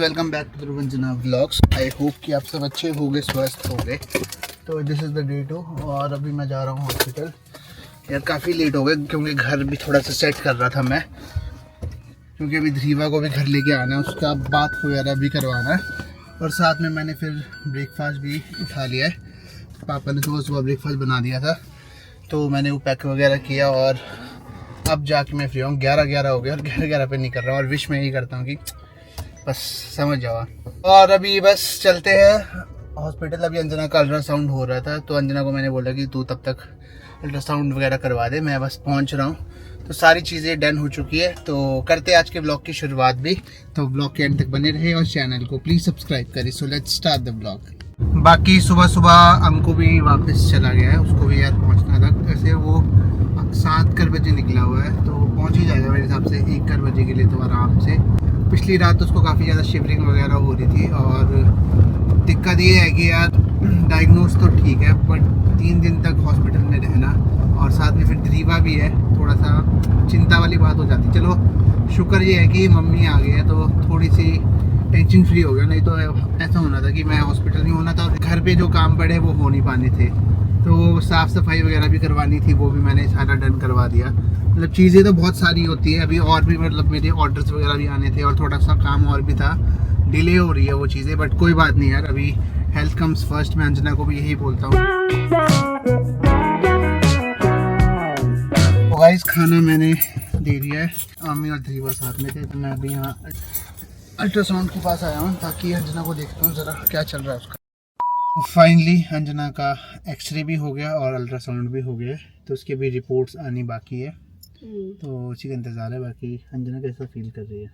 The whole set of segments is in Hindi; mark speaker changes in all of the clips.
Speaker 1: Welcome back to Dhruvanjana vlogs. I hope कि आप सब अच्छे होंगे, स्वस्थ होंगे। तो दिस इज़ द डे 2 और अभी मैं जा रहा हूँ हॉस्पिटल। यार काफ़ी लेट हो गए क्योंकि घर भी थोड़ा सा सेट कर रहा था मैं, क्योंकि अभी ध्रीवा को भी घर लेके आना है, उसका बात वगैरह भी करवाना है और साथ में मैंने फिर ब्रेकफास्ट भी उठा लिया है। पापा ने सुबह सुबह ब्रेकफास्ट बना दिया था तो मैंने वो पैक वगैरह किया और अब जाके मैं फ्री हूँ। 11:11 हो गया और 11:11 पे नहीं कर रहा हूँ और विश मैं यही करता हूँ कि बस समझ जाओ। और अभी बस चलते हैं हॉस्पिटल। अभी अंजना का अल्ट्रासाउंड हो रहा था तो अंजना को मैंने बोला कि तू तब तक अल्ट्रासाउंड वगैरह करवा दे, मैं बस पहुँच रहा हूँ। तो सारी चीज़ें डन हो चुकी है। तो करते हैं आज के ब्लॉग की शुरुआत भी। तो ब्लॉग के एंड तक बने रहे और चैनल को प्लीज़ सब्सक्राइब करें। So let's start the blog. बाकी सुबह सुबह हमको भी वापस चला गया है, उसको भी यार पहुँचना था। ऐसे वो 7 बजे निकला हुआ है तो पहुँच ही जाएगा मेरे हिसाब से 1 बजे के लिए तो आराम से। पिछली रात उसको काफ़ी ज़्यादा शिवरिंग वगैरह हो रही थी और दिक्कत ये है कि यार डायग्नोस तो ठीक है बट 3 दिन तक हॉस्पिटल में रहना और साथ में फिर ध्रीवा भी है, थोड़ा सा चिंता वाली बात हो जाती। चलो शुक्र ये है कि मम्मी आ गई है तो थोड़ी सी टेंशन फ्री हो गया, नहीं तो ऐसा होना था कि मैं हॉस्पिटल में होना था और घर पे जो काम पड़े वो हो नहीं पाने थे। तो साफ़ सफाई वगैरह भी करवानी थी, वो भी मैंने सारा डन करवा दिया। मतलब चीज़ें तो बहुत सारी होती है अभी और भी, मतलब मेरे ऑर्डर्स वगैरह भी आने थे और थोड़ा सा काम और भी था, डिले हो रही है वो चीज़ें। बट कोई बात नहीं यार, अभी हेल्थ कम्स फर्स्ट। मैं अंजना को भी यही बोलता हूँ। तो गाइस खाना मैंने दे दिया है, आमी और ध्रीवा साथ में थे तो मैं अभी यहाँ अल्ट्रासाउंड के पास आया हूँ ताकि अंजना को देखता हूँ ज़रा क्या चल रहा है उसका। फाइनली अंजना का एक्सरे भी हो गया और अल्ट्रासाउंड भी हो गया है तो उसकी भी रिपोर्ट्स आनी बाकी है तो उसी का इंतज़ार है। बाकी अंजना कैसा फील कर रही है?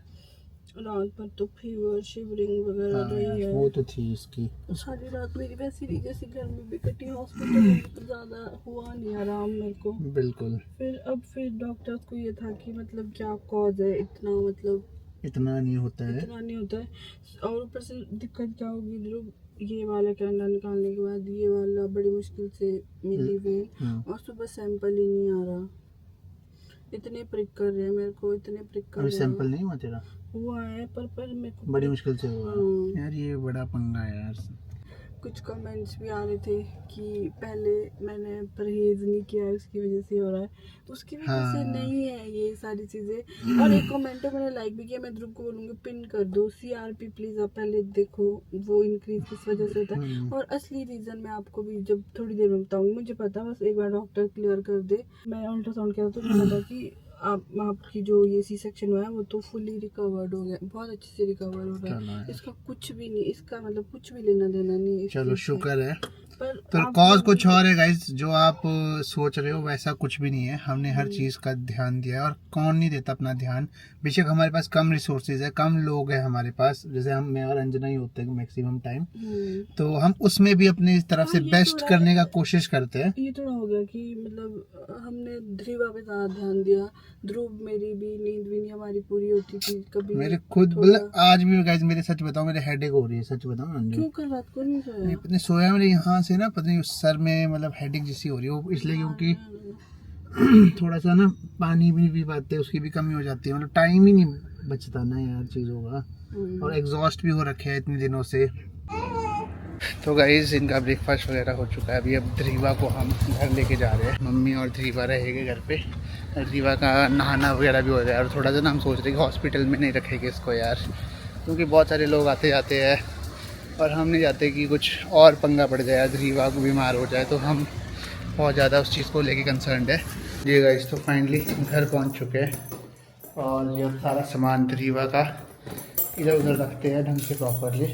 Speaker 2: रात पर तो फीवर शिवरिंग वगैरह रही है,
Speaker 1: वो तो थी इसकी।
Speaker 2: सारी रात मेरी वैसी रही जैसे घर में भी कटी। हॉस्पिटल में तो ज़्यादा हुआ नहीं आराम मेरे को।
Speaker 1: बिल्कुल।
Speaker 2: फिर डॉक्टर्स को ये था कि मतलब क्या कॉज है,
Speaker 1: इतना नहीं होता है
Speaker 2: और ऊपर से दिक्कत क्या होगी ध्रुव, ये वाला कैंडा निकालने के बाद ये वाला बड़ी मुश्किल से मिली हुई और सुबह सैंपल ही नहीं आ रहा। इतने प्रिक कर रहे हैं मेरे को, इतने प्रिक कर रहे हैं।
Speaker 1: सैंपल नहीं हुआ तेरा?
Speaker 2: हुआ है पर मेरे को
Speaker 1: बड़ी मुश्किल से हुआ यार, ये बड़ा पंगा है यार।
Speaker 2: कुछ कमेंट्स भी आ रहे थे कि पहले मैंने परहेज नहीं किया है उसकी वजह से हो रहा है, उसकी वजह से नहीं है ये सारी चीज़ें। और एक कमेंट मैंने लाइक भी किया, मैं ध्रुव को बोलूँगी पिन कर दो, CRP प्लीज़ आप पहले देखो वो इंक्रीज किस वजह से होता है और असली रीज़न मैं आपको भी जब थोड़ी देर में बताऊँगी। मुझे पता, बस एक बार डॉक्टर क्लियर कर दे। मैं अल्ट्रासाउंड किया तो मुझे पता कि आपकी जो ये C सेक्शन हुआ है वो तो फुली रिकवर्ड हो गया, बहुत अच्छे से रिकवर हो रहा है। इसका कुछ भी नहीं, इसका मतलब कुछ भी लेना देना नहीं।
Speaker 1: चलो शुक्र है।
Speaker 2: पर
Speaker 1: तो कॉज कुछ और है गाइस, जो आप सोच रहे हो वैसा कुछ भी नहीं है। हमने हर चीज़ का ध्यान दिया है और कौन नहीं देता अपना ध्यान। बेशक हमारे पास कम रिसोर्सेज है, कम लोग हैं हमारे पास, जैसे हम मैं और अंजना ही होते हैं मैक्सिमम टाइम, तो हम उसमें भी अपनी तरफ से बेस्ट करने का कोशिश करते हैं।
Speaker 2: ये थोड़ा हो गया कि मतलब हमने ध्रीवा पे ज़्यादा ध्यान दिया, ध्रुव मेरी भी नींद भी नहीं हमारी पूरी होती थी कभी।
Speaker 1: मेरे खुद मतलब आज भी गाइस मेरे सच बताऊं मेरे हेडेक हो रही है, सच बताऊं।
Speaker 2: क्यों कल रात को नहीं सोया?
Speaker 1: नहीं पता, सोया मेरे यहाँ से ना, पता नहीं सर में मतलब हेडेक जैसी हो रही है, वो इसलिए क्योंकि थोड़ा सा ना पानी भी नहीं पी पाते, उसकी भी कमी हो जाती है। मतलब टाइम ही नहीं बचता ना यार चीज़ों का, और एग्जॉस्ट भी हो रखे हैं इतने दिनों से। तो गाइस इनका ब्रेकफास्ट वगैरह हो चुका है। अभी अब ध्रीवा को हम घर लेके जा रहे हैं, मम्मी और ध्रीवा रहेंगे घर पे। ध्रीवा का नहाना वगैरह भी हो गया और थोड़ा सा ना हम सोच रहे हैं कि हॉस्पिटल में नहीं रखेंगे इसको यार, क्योंकि बहुत सारे लोग आते जाते हैं और हम नहीं चाहते कि कुछ और पंगा पड़ जाए, ध्रीवा को बीमार हो जाए। तो हम बहुत ज़्यादा उस चीज़ को लेके कंसर्न्ड है। ये गाइस तो फाइनली घर पहुंच चुके हैं और ये सारा सामान ध्रीवा का इधर उधर रखते हैं ढंग से प्रॉपरली।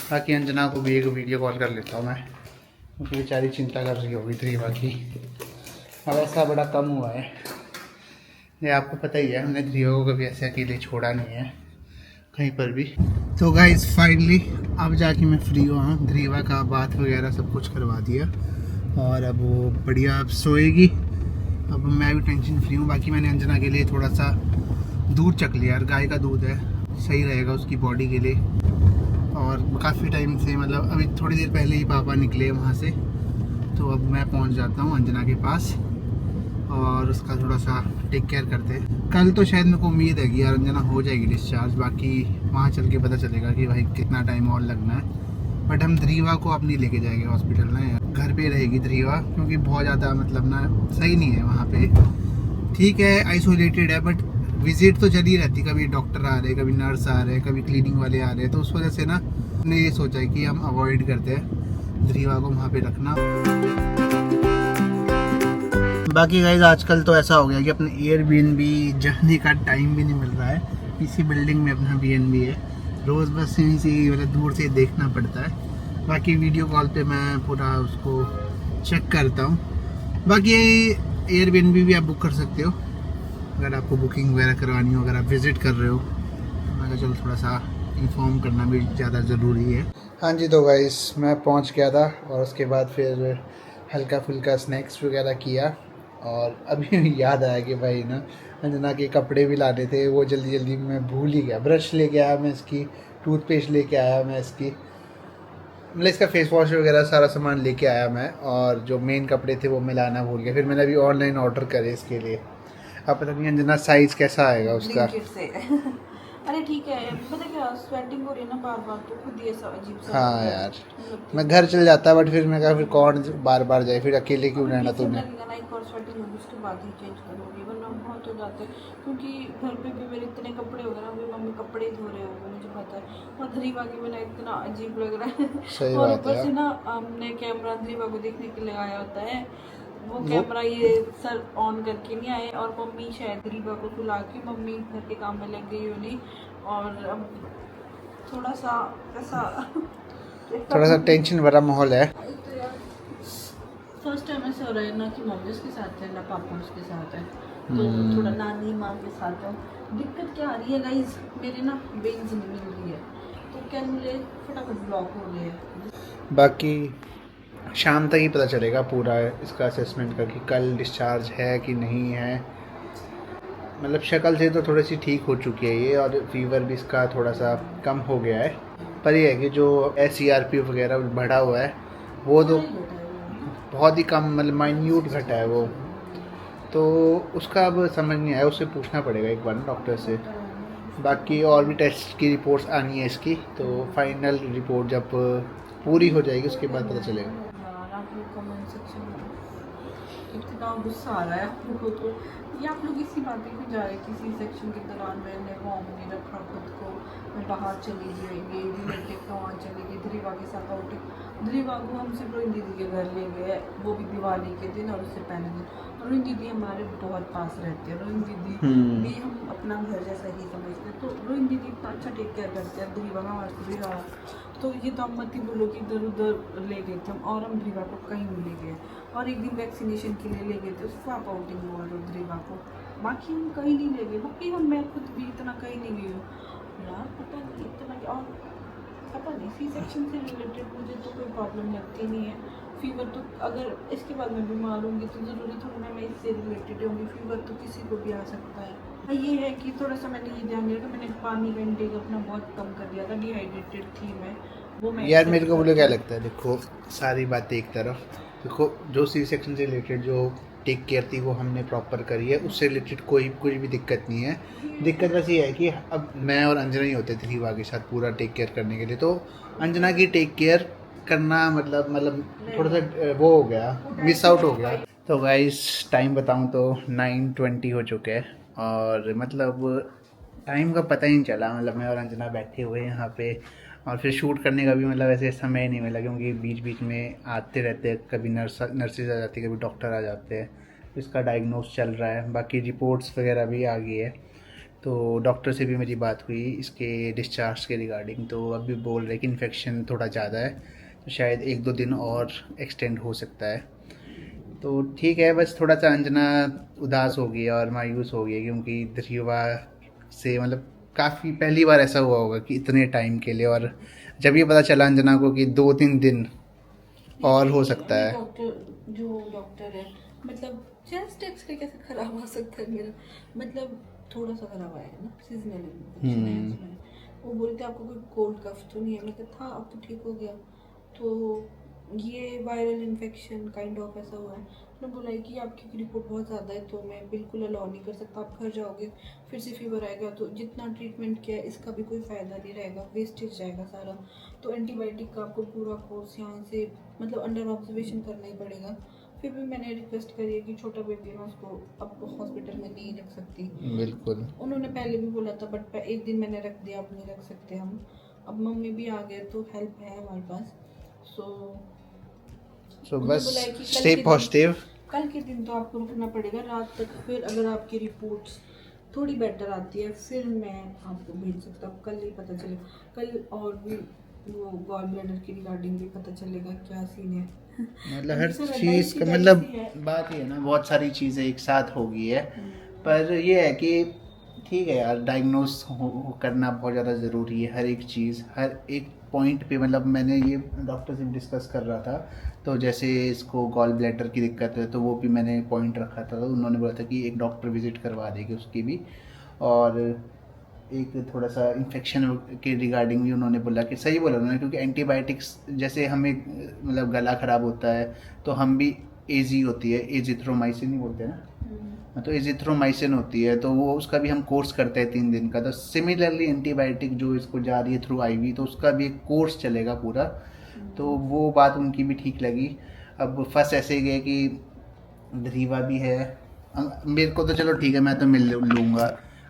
Speaker 1: बाकी अंजना को भी एक वीडियो कॉल कर लेता हूँ मैं, क्योंकि बेचारी चिंता कर रही होगी ध्रीवा की। अब ऐसा बड़ा कम हुआ है, ये आपको पता ही है, हमने ध्रीवा को कभी ऐसे अकेले छोड़ा नहीं है कहीं पर भी। तो गाइस फाइनली अब जाके मैं फ्री हुआ हूँ, ध्रीवा का बात वगैरह सब कुछ करवा दिया और अब वो बढ़िया अब सोएगी। अब मैं भी टेंशन फ्री हूँ। बाकी मैंने अंजना के लिए थोड़ा सा दूध चख लिया यार, गाय का दूध है, सही रहेगा उसकी बॉडी के लिए। और काफ़ी टाइम से, मतलब अभी थोड़ी देर पहले ही पापा निकले वहाँ से, तो अब मैं पहुँच जाता हूँ अंजना के पास और उसका थोड़ा सा टेक केयर करते हैं। कल तो शायद मेरे को उम्मीद है कि यार अंजना हो जाएगी डिस्चार्ज, बाकी वहाँ चल के पता चलेगा कि भाई कितना टाइम और लगना है। बट हम ध्रीवा को अब नहीं लेके जाएंगे हॉस्पिटल ना यार, घर पे रहेगी ध्रीवा, क्योंकि बहुत ज़्यादा मतलब ना सही नहीं है वहाँ पे। ठीक है आइसोलेटेड है बट विजिट तो चली रहती, कभी डॉक्टर आ रहे, कभी नर्स आ रहे, कभी क्लीनिंग वाले आ रहे, तो उस वजह से ना हमने ये सोचा है कि हम अवॉइड करते हैं ध्रीवा को वहाँ पे रखना। बाकी गाइस आजकल तो ऐसा हो गया कि अपने एयरबीएनबी जाने का टाइम भी नहीं मिल रहा है। इसी बिल्डिंग में अपना बीएनबी है, रोज़ बस यहीं से मतलब दूर से देखना पड़ता है। बाकी वीडियो कॉल पे मैं पूरा उसको चेक करता हूँ। बाकी एयरबीएनबी भी आप बुक कर सकते हो अगर आपको बुकिंग वगैरह करवानी हो, अगर आप विज़िट कर रहे हो। मैं कहा चलो थोड़ा सा इन्फॉर्म करना भी ज़्यादा ज़रूरी है। हाँ जी, तो गाइस मैं पहुँच गया था और उसके बाद फिर हल्का फुल्का स्नैक्स वगैरह किया, और अभी याद आया कि भाई ना अंजना के कपड़े भी लाने थे, वो जल्दी जल्दी मैं भूल ही गया। ब्रश लेके आया मैं इसकी, टूथपेस्ट लेके आया मैं इसकी, मतलब इसका फेस वॉश वगैरह सारा सामान लेके आया मैं, और जो मेन कपड़े थे वो मैं लाना भूल गया। फिर मैंने अभी ऑनलाइन ऑर्डर करे इसके लिए। अब पता नहीं अंजना साइज़ कैसा आएगा उसका।
Speaker 2: से अरे ठीक है, पता क्या स्वेटिंग हो रही है ना बार बार, तो खुद ही ऐसा अजीब सा
Speaker 1: हाँ
Speaker 2: लगता है।
Speaker 1: यार,
Speaker 2: लगती
Speaker 1: मैं
Speaker 2: है।
Speaker 1: घर चल जाता बट फिर मैं कहा फिर कौन बार बार जाए, फिर अकेले क्यों
Speaker 2: और
Speaker 1: रहना
Speaker 2: किसी
Speaker 1: तुम्हें।
Speaker 2: लगेगा ना एक और स्वेटिंग होगी उसके बाद ही चेंज करोगे, वरना बहुत हो जाता है। क्योंकि घर पे भी मेरे इतने कपड़े हो गए ना, मेरी मम्मी कपड़े धो रहे होंगे मुझे पता है, और धरीवा के बिना इतना अजीब लग रहा है।
Speaker 1: सही
Speaker 2: और
Speaker 1: बात है
Speaker 2: ऊपर से
Speaker 1: यार।
Speaker 2: ना हमने कैमरा धरीवा को देखने के लिए आया होता है, वो
Speaker 1: वो
Speaker 2: कैमरा ये सर ऑन करके नहीं आए, और मम्मी शायद धरीवा को सुला के मम्मी घर के काम में लग गई होनी, और अब थोड़ा सा ऐसा
Speaker 1: थोड़ा सा टेंशन भरा माहौल है।
Speaker 2: फर्स्ट टाइम ऐसा हो रहा है ना कि मम्मी उसके साथ है ना पापा उसके साथ है, तो थोड़ा नानी माँ के साथ है। दिक्कत क्या आ रही है गाइस, मेरे ना वेन्स नहीं मिल रही है, तो कैनुले फटाफट ब्लॉक हो गए हैं।
Speaker 1: बाकी शाम तक ही पता चलेगा पूरा इसका असेसमेंट का कि कल डिस्चार्ज है कि नहीं है। मतलब शक्ल से तो थोड़ी सी ठीक हो चुकी है ये, और फीवर भी इसका थोड़ा सा कम हो गया है। पर ये है कि जो SCRP वगैरह बढ़ा हुआ है वो तो बहुत ही कम, मतलब माइन्यूट घटा है वो, तो उसका अब समझ नहीं आया, उससे पूछना पड़ेगा एक बार ना डॉक्टर से। बाकी और भी टेस्ट की रिपोर्ट्स आनी है इसकी, तो फाइनल रिपोर्ट जब पूरी हो जाएगी उसके बाद पता चलेगा।
Speaker 2: यार आप लोग कमेंट सेक्शन में इतना गुस्सा आ रहा है आप लोगों को, ये आप लोग इसी बात पे क्यों जा रहे हैं कि सी सेक्शन के दौरान मैंने वॉर्म नहीं रखा खुद को, मैं बाहर चली गई रिलेटिव का वहाँ चली गई, ध्रीवा के साथ आउटिंग। ध्रीवा को हम सिर्फ रोहिन दीदी के घर ले गए, वो भी दिवाली के दिन और उससे पहले दिन। रोहिन दीदी हमारे बहुत पास रहती है, रोहिन दीदी भी हम अपना घर जैसा ही समझते हैं, तो रोहिन दीदी इतना अच्छा टेक केयर करते हैं। ध्रीवा का हमारे से भी रहा, तो ये तो हम मत ही बोलो कि इधर उधर ले गए थे हम, और हम ध्रीवा को कहीं नहीं ले गए, और एक दिन वैक्सीनेशन के लिए ले गए थे उसको आप आउटिंग हुआ और ध्रीवा को, बाकी हम कहीं नहीं ले गए। बाकी हम मैं खुद भी इतना कहीं नहीं गई हूँ यार, पता नहीं इतना क्या, और पता नहीं सी सेक्शन से रिलेटेड मुझे तो कोई प्रॉब्लम लगती नहीं है। फीवर तो अगर इसके बाद मैं बीमार होंगी तो ज़रूरी थोड़ा ना मैं इससे रिलेटेड होंगी, फीवर तो किसी को भी आ सकता है। हाँ, ये है कि थोड़ा सा मैंने ये ध्यान दिया कि मैंने पानी का इंटेक अपना बहुत कम कर दिया था, डिहाइड्रेटेड थी मैं, वो मैं
Speaker 1: यार मेरे को बोलो क्या लगता है, देखो सारी बातें एक तरफ, देखो जो सी सेक्शन से रिलेटेड जो टेक केयर थी वो हमने प्रॉपर करी है, उससे रिलेटेड कोई भी दिक्कत नहीं है। दिक्कत बस ये है कि अब मैं और अंजना ही होते थे रीवा के साथ पूरा टेक केयर करने के लिए, तो अंजना की टेक केयर करना मतलब थोड़ा सा वो हो गया, मिस आउट हो गया। तो गाइस टाइम बताऊं तो 9:20 हो चुके हैं, और मतलब टाइम का पता ही नहीं चला। मतलब मैं और अंजना बैठे हुए हैं यहाँ पे, और फिर शूट करने का भी मतलब ऐसे समय नहीं मिला, क्योंकि बीच बीच में आते रहते हैं, कभी नर्सेज आ जाती है, कभी डॉक्टर आ जाते हैं, इसका डायग्नोस चल रहा है। बाकी रिपोर्ट्स वगैरह भी आ गई है, तो डॉक्टर से भी मेरी बात हुई इसके डिस्चार्ज के रिगार्डिंग, तो अब भी बोल रहे कि इन्फेक्शन थोड़ा ज़्यादा है, तो शायद 1-2 दिन और एक्सटेंड हो सकता है। तो ठीक है, बस थोड़ा सा अंजना उदास हो गई है और मायूस हो गई है, क्योंकि ध्रीवा से मतलब काफ़ी पहली बार ऐसा हुआ होगा कि इतने टाइम के लिए, और जब ये पता चला अंजना को कि 2-3 दिन और हो सकता है।
Speaker 2: डॉक्टर जो डॉक्टर है, मतलब चेस्ट एक्सरे कैसे खराब हो सकता है मेरा, मतलब थोड़ा सा खराब आया है ना सीजनल इन्फेक्शन है इसमें। वो बोलते आपको कोई कोल्ड कफ तो नहीं है, मैं कहता था अब तो ठीक हो गया, तो ये वायरल इन्फेक्शन काइंड ऑफ ऐसा हुआ है। उन्होंने बोला है कि आपकी रिपोर्ट बहुत ज़्यादा है तो मैं बिल्कुल अलाउ नहीं कर सकता, आप घर जाओगे फिर से फीवर आएगा तो जितना ट्रीटमेंट किया है इसका भी कोई फ़ायदा नहीं रहेगा, वेस्टेज जाएगा सारा। तो एंटीबायोटिक का आपको पूरा कोर्स यहाँ से मतलब अंडर ऑब्जर्वेशन करना ही पड़ेगा। फिर भी मैंने रिक्वेस्ट करी है कि छोटा बेबी है, मैं उसको अब हॉस्पिटल में नहीं रख सकती।
Speaker 1: बिल्कुल।
Speaker 2: उन्होंने पहले भी बोला था बट एक दिन मैंने रख दिया, अब नहीं रख सकते हम। अब मम्मी भी आ गए तो हेल्प है हमारे पास।
Speaker 1: सो
Speaker 2: उन्होंने
Speaker 1: बस
Speaker 2: बोला है कि
Speaker 1: स्टे पॉजिटिव।
Speaker 2: कल के दिन तो आपको रुकना पड़ेगा रात तक, फिर अगर आपकी रिपोर्ट्स थोड़ी बेटर आती है फिर मैं आपको भेज सकता हूँ। कल ही पता चलेगा, कल और भी वो गॉल ब्लैडर की रिगार्डिंग भी पता चलेगा क्या सीन है।
Speaker 1: मतलब हर
Speaker 2: सर,
Speaker 1: चीज़ का
Speaker 2: डायसी
Speaker 1: मतलब
Speaker 2: है।
Speaker 1: बात ये है ना, बहुत सारी चीज़ें एक साथ हो गई है। पर ये है कि ठीक है यार, डायग्नोस करना बहुत ज़्यादा ज़रूरी है। हर एक चीज़, हर एक पॉइंट पे, मतलब मैंने ये डॉक्टर से डिस्कस कर रहा था, तो जैसे इसको गॉल ब्लैडर की दिक्कत है तो वो भी मैंने पॉइंट रखा था, तो उन्होंने बोला था कि एक डॉक्टर विज़िट करवा देगी उसकी भी, और एक थोड़ा सा इन्फेक्शन के रिगार्डिंग भी उन्होंने बोला कि सही बोला उन्होंने, क्योंकि एंटीबायोटिक्स जैसे हमें मतलब गला ख़राब होता है तो हम भी एजी होती है, एजिथ्रोमाइसिन ही बोलते हैं ना, तो एजिथ्रोमाइसिन होती है तो वो उसका भी हम कोर्स करते हैं 3 दिन का। तो सिमिलरली एंटीबायोटिक जो इसको जा रही है थ्रू आईवी, तो उसका भी एक कोर्स चलेगा पूरा। तो वो बात उनकी भी ठीक लगी। अब फर्स्ट ऐसे गए कि रीवा भी है, मेरे को तो चलो ठीक है, मैं तो मिल लूँगा।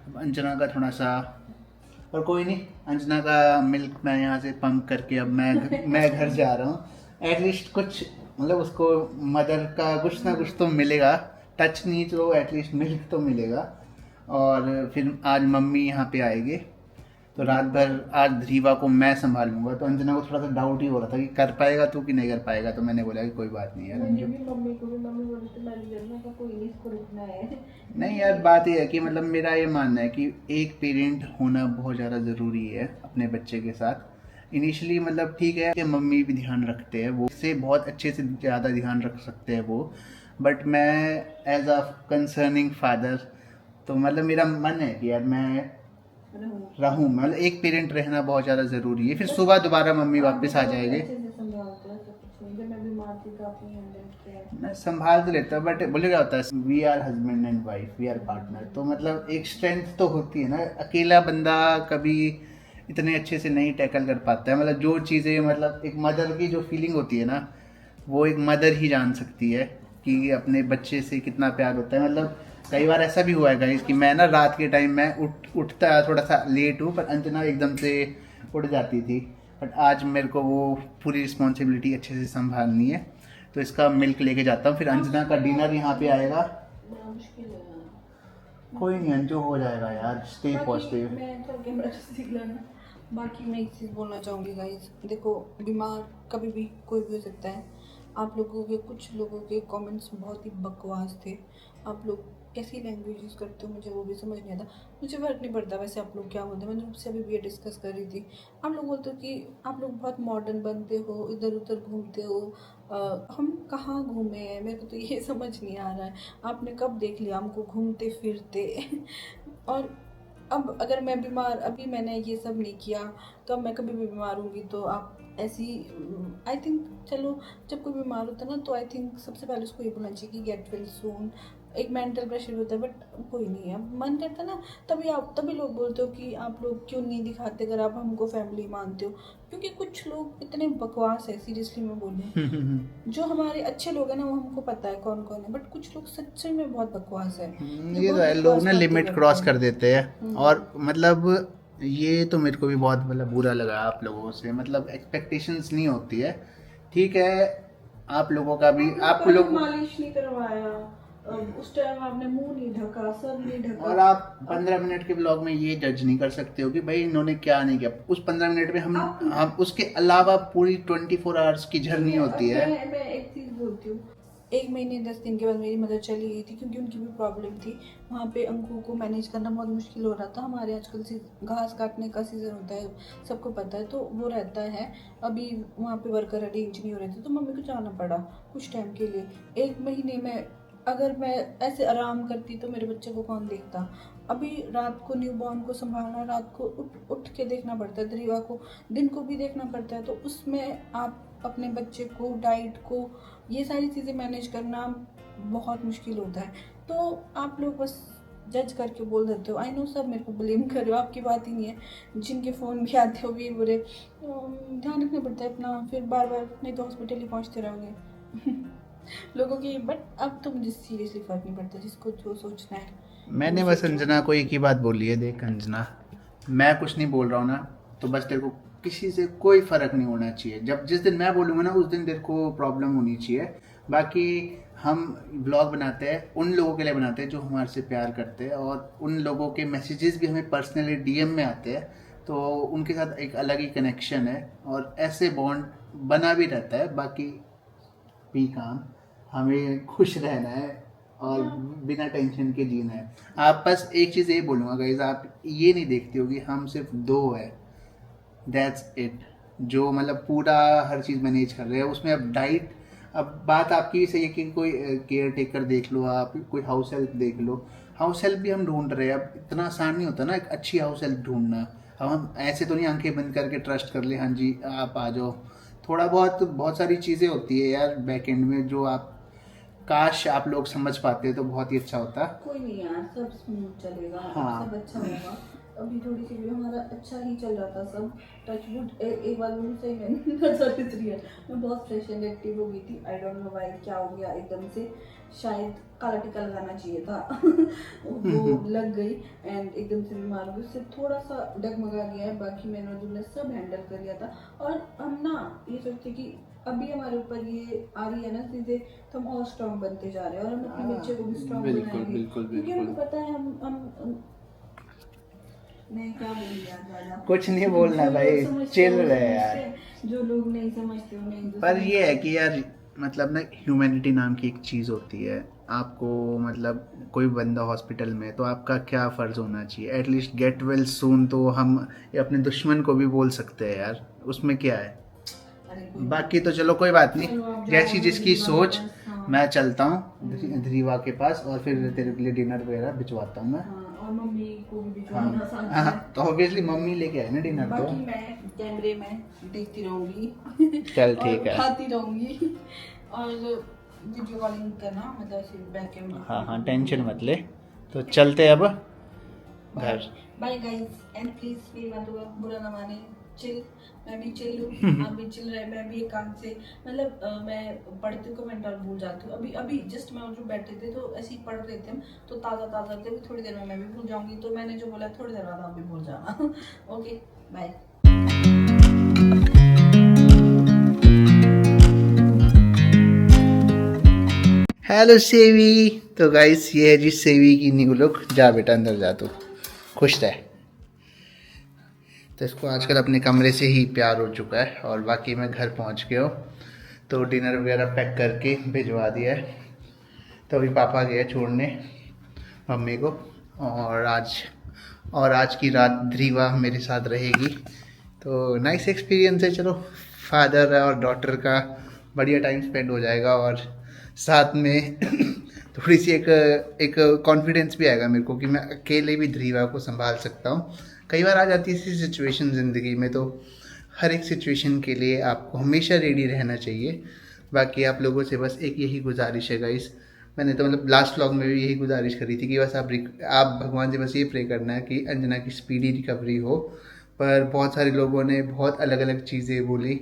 Speaker 1: अब अंजना का थोड़ा सा, और कोई नहीं, अंजना का मिल्क मैं यहाँ से पंप करके अब मैं घर जा रहा हूँ। एटलीस्ट कुछ मतलब उसको मदर का कुछ ना कुछ तो मिलेगा, टच नहीं तो एटलीस्ट मिल्क तो मिलेगा। और फिर आज मम्मी यहाँ पे आएगी तो रात भर आज रीवा को मैं संभालूंगा। तो अंजना को थोड़ा सा डाउट ही हो रहा था कि कर पाएगा तू कि नहीं कर पाएगा, तो मैंने बोला कि कोई बात नहीं यार अंजू।
Speaker 2: मम्मी बोली तो मैं भी करना, कोई नहीं, इसको रुकना है।
Speaker 1: नहीं यार, बात ये है कि मतलब मेरा ये मानना है कि एक पेरेंट होना बहुत ज़्यादा ज़रूरी है अपने बच्चे के साथ। इनिशियली मतलब ठीक है कि मम्मी भी ध्यान रखते हैं, वो से बहुत अच्छे से ज़्यादा ध्यान रख सकते हैं वो, बट मैं एज अ कंसर्निंग फादर, तो मतलब मेरा मन है कि यार मैं रहूँ, मतलब एक पेरेंट रहना बहुत ज़्यादा ज़रूरी है। फिर सुबह दोबारा मम्मी वापस आ जाएगी। मैं संभाल तो लेता, बट बोले क्या होता है, we are husband and wife, we are partner, तो मतलब एक स्ट्रेंथ तो होती है ना। अकेला बंदा कभी इतने अच्छे से नहीं टैकल कर पाता है, मतलब जो चीज़ें, मतलब एक मदर की जो फीलिंग होती है ना, वो एक मदर ही जान सकती है कि अपने बच्चे से कितना प्यार होता है। मतलब कई बार ऐसा भी हुआ है गाइस कि मैं ना रात के टाइम में उठता थोड़ा सा लेट हूँ, पर अंजना एकदम से उठ जाती थी। बट आज मेरे को वो पूरी रिस्पॉन्सिबिलिटी अच्छे से संभालनी है, तो इसका मिल्क लेके जाता हूँ। फिर अंजना का डिनर यहाँ पे आएगा। कोई नहीं अंजू, हो जाएगा यार, स्टे पॉजिटिव।
Speaker 2: बाकी मैं एक चीज़ बोलना चाहूँगी गाइस, देखो बीमार कभी भी कोई भी हो सकता है। आप लोगों के कुछ लोगों के कमेंट्स बहुत ही बकवास थे। आप लोग कैसी लैंग्वेज यूज़ करते हो मुझे वो भी समझ नहीं आता। मुझे फ़र्क नहीं पड़ता वैसे आप लोग क्या बोलते हैं, मैंने उनसे अभी भी ये डिस्कस कर रही थी। आप लोग बोलते हो कि आप लोग बहुत मॉडर्न बनते हो, इधर उधर घूमते हो। हम कहाँ घूमे हैं, मेरे को तो ये समझ नहीं आ रहा है। आपने कब देख लिया हमको घूमते फिरते और अब अगर मैं बीमार, अभी मैंने ये सब नहीं किया तो अब मैं कभी भी बीमार होंगी तो आप ऐसी, आई थिंक, चलो जब कोई बीमार होता है ना तो आई थिंक सबसे पहले उसको ये बोलना चाहिए कि गेट वेल सून। एक मेंटल प्रेशर होता है बट कोई नहीं है, मन करता है ना, तभी लोग बोलते हो कि आप लोग क्यों नहीं दिखाते अगर आप हमको फैमिली मानते हो। क्योंकि कुछ लोग इतने बकवास है, सीरियसली मैं बोलूँ। जो हमारे अच्छे लोग हैं ना वो हमको पता है कौन कौन है, बट कुछ लोग सच्चे में बहुत बकवास है।
Speaker 1: ये तो है, लोग ना लिमिट क्रॉस कर देते हैं। और मतलब ये तो मेरे को भी बहुत मतलब बुरा लगा आप लोगों से, मतलब एक्सपेक्टेशंस नहीं होती है। ठीक है, आप लोगों का भी, आप लोग
Speaker 2: मालिश नहीं करवाया, उस टाइम आपने मुंह नहीं ढका, सर नहीं ढका,
Speaker 1: और आप 15 मिनट के ब्लॉग में ये जज नहीं कर सकते हो कि भाई इन्होंने क्या नहीं किया। उस 15 मिनट में हम उसके अलावा पूरी 24 आवर्स की जर्नी होती है।
Speaker 2: मैं एक चीज़ बोलती हूँ, 1 महीने 10 दिन के बाद मेरी मदर चली गई थी क्योंकि उनकी भी प्रॉब्लम थी। वहाँ पे अंकु को मैनेज करना बहुत मुश्किल हो रहा था। हमारे आजकल से घास काटने का सीज़न होता है, सबको पता है, तो वो रहता है। अभी वहाँ पे वर्कर अरेंज नहीं हो रहे थे तो मम्मी को जाना पड़ा कुछ टाइम के लिए। 1 महीने में अगर मैं ऐसे आराम करती तो मेरे बच्चे को कौन देखता। अभी रात को न्यूबॉर्न को संभालना, रात को उठ के देखना पड़ता है, दरीवा को दिन को भी देखना पड़ता है, तो उसमें आप अपने बच्चे को, डाइट को, ये सारी चीज़ें मैनेज करना बहुत मुश्किल होता है। तो आप लोग बस जज करके बोल देते हो। आई नो सब मेरे को ब्लेम कर रहे हो, आपकी बात ही नहीं है। जिनके फ़ोन भी आते हो भी बुरे, ध्यान रखना पड़ता है अपना, फिर बार बार नहीं तो हॉस्पिटल ही पहुँचते रहोगे लोगों की। बट अब तो मुझे सीरियसली फ़र्क नहीं पड़ता, जिसको जो सोचना है
Speaker 1: मैंने
Speaker 2: वो
Speaker 1: बस
Speaker 2: सोचो।
Speaker 1: अंजना को एक ही बात बोली है, देख अंजना, मैं कुछ नहीं बोल रहा हूँ ना, तो बस तेरे को किसी से कोई फ़र्क नहीं होना चाहिए। जब जिस दिन मैं बोलूँगा ना उस दिन तेरे को प्रॉब्लम होनी चाहिए। बाकी हम ब्लॉग बनाते हैं उन लोगों के लिए बनाते हैं जो हमारे से प्यार करते हैं, और उन लोगों के मैसेजेस भी हमें पर्सनली डीएम में आते हैं, तो उनके साथ एक अलग ही कनेक्शन है और ऐसे बॉन्ड बना भी रहता है। बाकी भी काम, हमें खुश रहना है और बिना टेंशन के जीना है। आप बस एक चीज़ ये बोलूँगा गाइस, आप ये नहीं देखते हो कि हम सिर्फ दो है, दैट्स इट। जो मतलब पूरा हर चीज़ मैनेज कर रहे हैं उसमें। अब डाइट, अब बात आपकी भी सही है कि कोई केयर टेकर देख लो, आप कोई हाउस हेल्प देख लो। हाउस हेल्प भी हम ढूंढ रहे हैं, अब इतना आसान नहीं होता ना एक अच्छी हाउस हेल्प ढूंढना। अब हम ऐसे तो नहीं आंखें बंद करके ट्रस्ट कर ले, हाँ जी आप आ जाओ। थोड़ा बहुत सारी चीज़ें होती है यार बैक एंड में, जो आप काश आप लोग समझ पाते तो बहुत ही अच्छा होता।
Speaker 2: कोई नहीं यार, सब स्मूथ चलेगा।
Speaker 1: हाँ।
Speaker 2: सब अच्छा होगा। अभी थोड़ी सी भी हमारा अच्छा ही चल रहा था सब, टच वुड। एक बार मुझे सही में नजर इस रही है, मैं बहुत फ्रेश एंड एक्टिव हो गई थी। आई डोंट नो व्हाई, क्या हो गया एकदम से। शायद काला टीका लगाना चाहिए था वो लग गई एंड एकदम से बीमार हो गई। उससे थोड़ा सा डगमगा गया है, बाकी मैंने और तुमने सब हैंडल कर लिया था। और हम ना ये सोचते कि अभी हमारे ऊपर ये आ रही है ना चीजें, तो हम और स्ट्रांग बनते जा रहे हैं, और हम अपने बच्चे को भी स्ट्रांग बनाएंगे।
Speaker 1: बिल्कुल
Speaker 2: क्योंकि हमको पता है हम नहीं, क्या बोल दिया ज़्यादा।
Speaker 1: कुछ नहीं बोलना
Speaker 2: जो
Speaker 1: भाई,
Speaker 2: लोग समझते
Speaker 1: चिल
Speaker 2: हैं वो
Speaker 1: रहे
Speaker 2: समझते
Speaker 1: यार।
Speaker 2: हैं, जो लोग नहीं समझते वो नहीं।
Speaker 1: पर ये है कि यार मतलब ना ह्यूमैनिटी नाम की एक चीज़ होती है। आपको मतलब कोई बंदा हॉस्पिटल में, तो आपका क्या फ़र्ज़ होना चाहिए, एटलीस्ट गेट वेल सून। तो हम अपने दुश्मन को भी बोल सकते हैं यार, उसमें क्या है।
Speaker 2: अरे कोई
Speaker 1: बाकी तो चलो कोई बात
Speaker 2: चलो आप
Speaker 1: नहीं,
Speaker 2: जाओ
Speaker 1: जैसी
Speaker 2: अभी
Speaker 1: जिसकी
Speaker 2: रीवा के
Speaker 1: सोच।
Speaker 2: पास, हाँ।
Speaker 1: मैं चलता हूँ ध्रीवा के पास, और फिर तेरे के लिए डिनर वगैरह भिजवाता हूँ मैं।
Speaker 2: हाँ, और मम्मी को भी
Speaker 1: हाँ
Speaker 2: भिजवाना साथ
Speaker 1: हाँ,
Speaker 2: में।
Speaker 1: तो ऑब्वियसली मम्मी लेके आए ना डिनर तो।
Speaker 2: बाकी मैं कैमरे में देखती रहूंगी
Speaker 1: चल
Speaker 2: और
Speaker 1: ठीक है।
Speaker 2: उठाती रहूंगी और वीडियो कॉलिंग करना, मतलब ऐसे बैक कैमरा।
Speaker 1: हाँ हाँ, टेंशन मत ले। तो चलते अब घर।
Speaker 2: बाय गाइस, एंड प्लीज मेरी बातों का बुरा ना माने। चिल, मैं भी चिल हूँ, आप भी चिल रहे। मैं भी एक काम से मतलब मैं पढ़ती हूँ कमेंट और भूल जाती हूँ। अभी अभी जस्ट मैं और जो बैठे थे तो ऐसे ही पढ़ रहे थे हम, तो ताज़ा ताज़ा थे। थोड़ी देर में मैं भी भूल जाऊंगी, तो मैंने जो बोला थोड़ी देर बाद आप भी भूल जाना ओके बाय।
Speaker 1: हेलो सेवी। तो गाइस ये है जी सेवी की न्यू लुक। जा बेटा अंदर जा, तू खुश रह। तो इसको आजकल अपने कमरे से ही प्यार हो चुका है, और बाकी मैं घर पहुंच गया हूँ, तो डिनर वगैरह पैक करके भिजवा दिया है। तो अभी पापा गए छोड़ने मम्मी को, और आज की रात ध्रीवा मेरे साथ रहेगी। तो नाइस एक्सपीरियंस है। चलो फादर और डॉटर का बढ़िया टाइम स्पेंड हो जाएगा, और साथ में थोड़ी सी एक कॉन्फिडेंस भी आएगा मेरे को कि मैं अकेले भी ध्रीवा को संभाल सकता हूँ। कई बार आ जाती है ऐसी सिचुएशन ज़िंदगी में, तो हर एक सिचुएशन के लिए आपको हमेशा रेडी रहना चाहिए। बाकी आप लोगों से बस एक यही गुजारिश है गाइस, मैंने तो मतलब लास्ट व्लॉग में भी यही गुजारिश करी थी कि बस आप भगवान से बस ये प्रे करना है कि अंजना की स्पीडी रिकवरी हो। पर बहुत सारे लोगों ने बहुत अलग अलग चीज़ें बोली,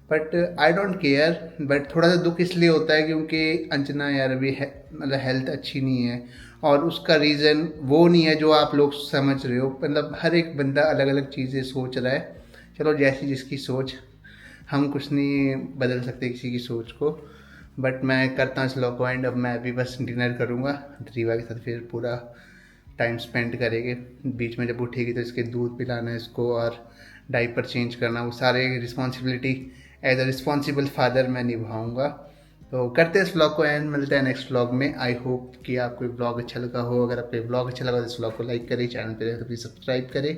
Speaker 1: but I don't care. But थोड़ा सा दुख इसलिए होता है क्योंकि अंजना यार अभी मतलब हेल्थ अच्छी नहीं है, और उसका रीज़न वो नहीं है जो आप लोग समझ रहे हो। मतलब हर एक बंदा अलग अलग चीज़ें सोच रहा है। चलो जैसी जिसकी सोच, हम कुछ नहीं बदल सकते किसी की सोच को। बट मैं करता हूँ इस व्लॉग को एंड। अब मैं अभी बस डिनर करूँगा रीवा के साथ, फिर पूरा टाइम स्पेंड करेंगे। बीच में जब उठेगी तो इसके दूध पिलाना है इसको, और डाइपर चेंज करना, वो सारे responsibility as a responsible father मैं निभाऊँगा। तो करते हैं इस व्लॉग को एंड, मिलते हैं नेक्स्ट व्लॉग में। आई होप कि आपको व्लॉग अच्छा लगा हो। अगर आपको व्लॉग अच्छा लगा तो इस व्लॉग को लाइक करें, चैनल पर रहे तो प्लीज़ सब्सक्राइब करें,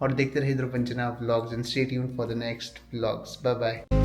Speaker 1: और देखते रहिए Dhruv Panjana vlogs and stay tuned for the next vlogs. Bye bye.